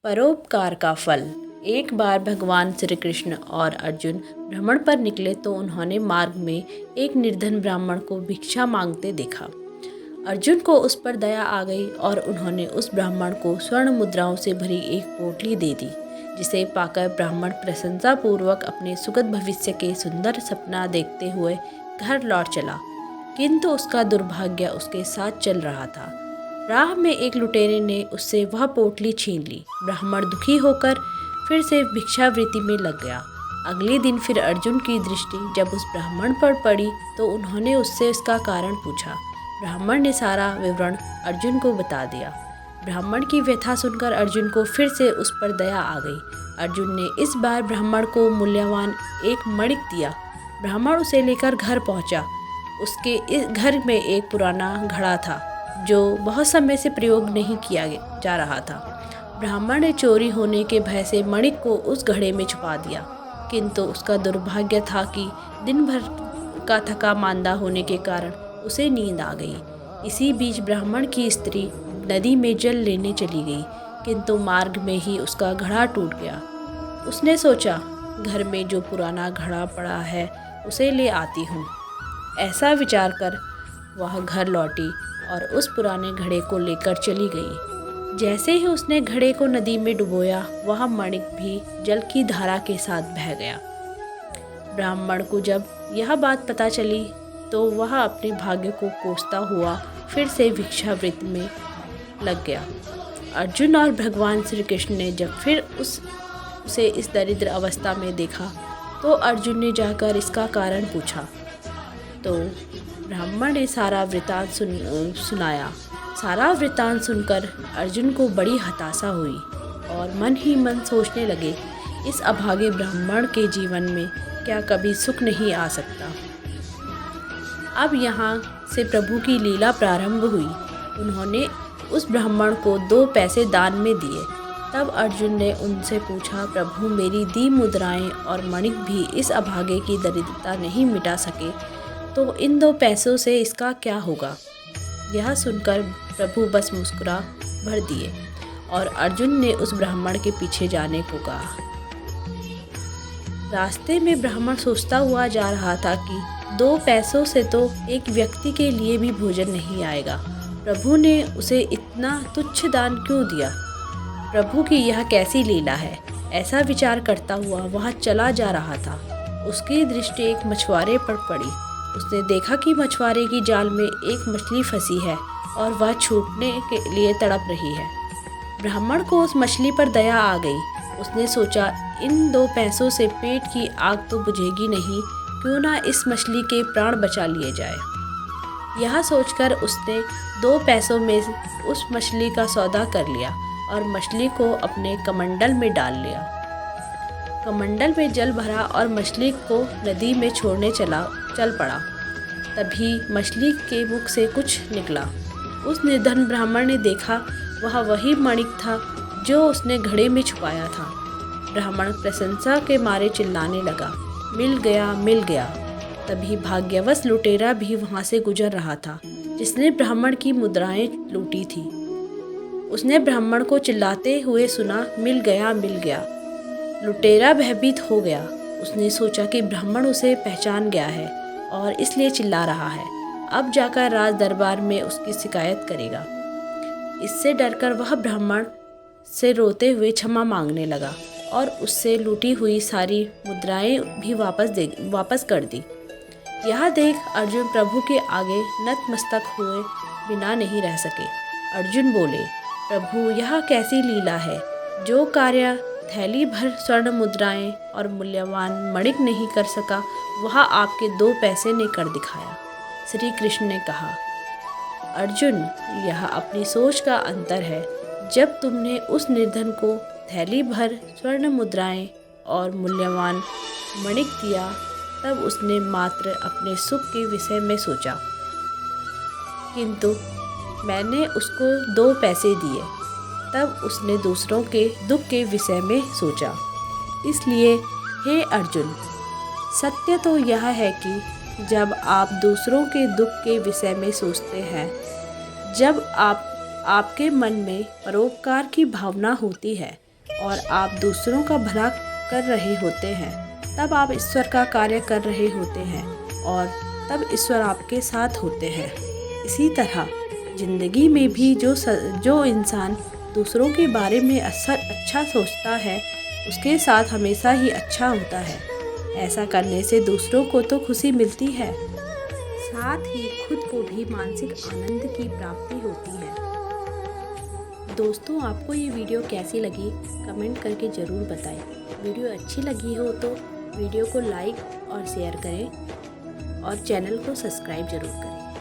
परोपकार का फल। एक बार भगवान श्री कृष्ण और अर्जुन भ्रमण पर निकले तो उन्होंने मार्ग में एक निर्धन ब्राह्मण को भिक्षा मांगते देखा। अर्जुन को उस पर दया आ गई और उन्होंने उस ब्राह्मण को स्वर्ण मुद्राओं से भरी एक पोटली दे दी, जिसे पाकर ब्राह्मण प्रशंसापूर्वक अपने सुगत भविष्य के सुंदर सपना देखते हुए घर लौट चला। किंतु उसका दुर्भाग्य उसके साथ चल रहा था। राह में एक लुटेरे ने उससे वह पोटली छीन ली। ब्राह्मण दुखी होकर फिर से भिक्षावृत्ति में लग गया। अगले दिन फिर अर्जुन की दृष्टि जब उस ब्राह्मण पर पड़ी तो उन्होंने उससे इसका कारण पूछा। ब्राह्मण ने सारा विवरण अर्जुन को बता दिया। ब्राह्मण की व्यथा सुनकर अर्जुन को फिर से उस पर दया आ गई। अर्जुन ने इस बार ब्राह्मण को मूल्यवान एक मणिक दिया। ब्राह्मण उसे लेकर घर पहुंचा। उसके इस घर में एक पुराना घड़ा था जो बहुत समय से प्रयोग नहीं किया जा रहा था। ब्राह्मण ने चोरी होने के भय से मणिक को उस घड़े में छुपा दिया, किंतु उसका दुर्भाग्य था कि दिन भर का थका मांदा होने के कारण उसे नींद आ गई। इसी बीच ब्राह्मण की स्त्री नदी में जल लेने चली गई, किंतु मार्ग में ही उसका घड़ा टूट गया। उसने सोचा, घर में जो पुराना घड़ा पड़ा है उसे ले आती हूँ। ऐसा विचार कर वह घर लौटी और उस पुराने घड़े को लेकर चली गई। जैसे ही उसने घड़े को नदी में डुबोया, वह मणिक भी जल की धारा के साथ बह गया। ब्राह्मण को जब यह बात पता चली तो वह अपने भाग्य को कोसता हुआ फिर से भिक्षावृत्ति में लग गया। अर्जुन और भगवान श्री कृष्ण ने जब फिर उसे इस दरिद्र अवस्था में देखा तो अर्जुन ने जाकर इसका कारण पूछा। तो ब्राह्मण ने सारा वृतांत सुनाया। सारा वृतांत सुनकर अर्जुन को बड़ी हताशा हुई और मन ही मन सोचने लगे, इस अभागे ब्राह्मण के जीवन में क्या कभी सुख नहीं आ सकता। अब यहाँ से प्रभु की लीला प्रारंभ हुई। उन्होंने उस ब्राह्मण को 2 पैसे दान में दिए। तब अर्जुन ने उनसे पूछा, प्रभु मेरी दी मुद्राएं और मणिक भी इस अभागे की दरिद्रता नहीं मिटा सके, तो इन 2 पैसों से इसका क्या होगा। यह सुनकर प्रभु बस मुस्कुरा भर दिए और अर्जुन ने उस ब्राह्मण के पीछे जाने को कहा। रास्ते में ब्राह्मण सोचता हुआ जा रहा था कि 2 पैसों से तो एक व्यक्ति के लिए भी भोजन नहीं आएगा। प्रभु ने उसे इतना तुच्छ दान क्यों दिया। प्रभु की यह कैसी लीला है। ऐसा विचार करता हुआ वह चला जा रहा था। उसकी दृष्टि एक मछुआरे पर पड़ी। उसने देखा कि मछुआरे की जाल में एक मछली फंसी है और वह छूटने के लिए तड़प रही है। ब्राह्मण को उस मछली पर दया आ गई। उसने सोचा, इन 2 पैसों से पेट की आग तो बुझेगी नहीं, क्यों ना इस मछली के प्राण बचा लिए जाए। यह सोचकर उसने 2 पैसों में उस मछली का सौदा कर लिया और मछली को अपने कमंडल में डाल लिया। कमंडल में जल भरा और मछली को नदी में छोड़ने चल पड़ा। तभी मछली के मुख से कुछ निकला। उस निर्धन ब्राह्मण ने देखा, वह वही मणिक था जो उसने घड़े में छुपाया था। ब्राह्मण प्रशंसा के मारे चिल्लाने लगा, मिल गया, मिल गया। तभी भाग्यवश लुटेरा भी वहां से गुजर रहा था, जिसने ब्राह्मण की मुद्राएं लूटी थी। उसने ब्राह्मण को चिल्लाते हुए सुना, मिल गया, मिल गया। लुटेरा भयभीत हो गया। उसने सोचा कि ब्राह्मण उसे पहचान गया है और इसलिए चिल्ला रहा है। अब जाकर राज दरबार में उसकी शिकायत करेगा। इससे डरकर वह ब्राह्मण से रोते हुए क्षमा मांगने लगा और उससे लूटी हुई सारी मुद्राएं भी वापस कर दी। यह देख अर्जुन प्रभु के आगे नतमस्तक हुए बिना नहीं रह सके। अर्जुन बोले, प्रभु यह कैसी लीला है। जो कार्य थैली भर स्वर्ण मुद्राएं और मूल्यवान मणिक नहीं कर सका, वह आपके 2 पैसे ने कर दिखाया। श्री कृष्ण ने कहा, अर्जुन यह अपनी सोच का अंतर है। जब तुमने उस निर्धन को थैली भर स्वर्ण मुद्राएं और मूल्यवान मणिक दिया, तब उसने मात्र अपने सुख के विषय में सोचा, किंतु मैंने उसको 2 पैसे दिए, तब उसने दूसरों के दुख के विषय में सोचा। इसलिए हे अर्जुन, सत्य तो यह है कि जब आप दूसरों के दुख के विषय में सोचते हैं, जब आपके मन में परोपकार की भावना होती है, और आप दूसरों का भला कर रहे होते हैं, तब आप ईश्वर का कार्य कर रहे होते हैं और तब ईश्वर आपके साथ होते हैं। इसी तरह ज़िंदगी में भी जो इंसान दूसरों के बारे में अच्छा सोचता है, उसके साथ हमेशा ही अच्छा होता है। ऐसा करने से दूसरों को तो खुशी मिलती है, साथ ही खुद को भी मानसिक आनंद की प्राप्ति होती है। दोस्तों, आपको ये वीडियो कैसी लगी कमेंट करके ज़रूर बताएं। वीडियो अच्छी लगी हो तो वीडियो को लाइक और शेयर करें और चैनल को सब्सक्राइब ज़रूर करें।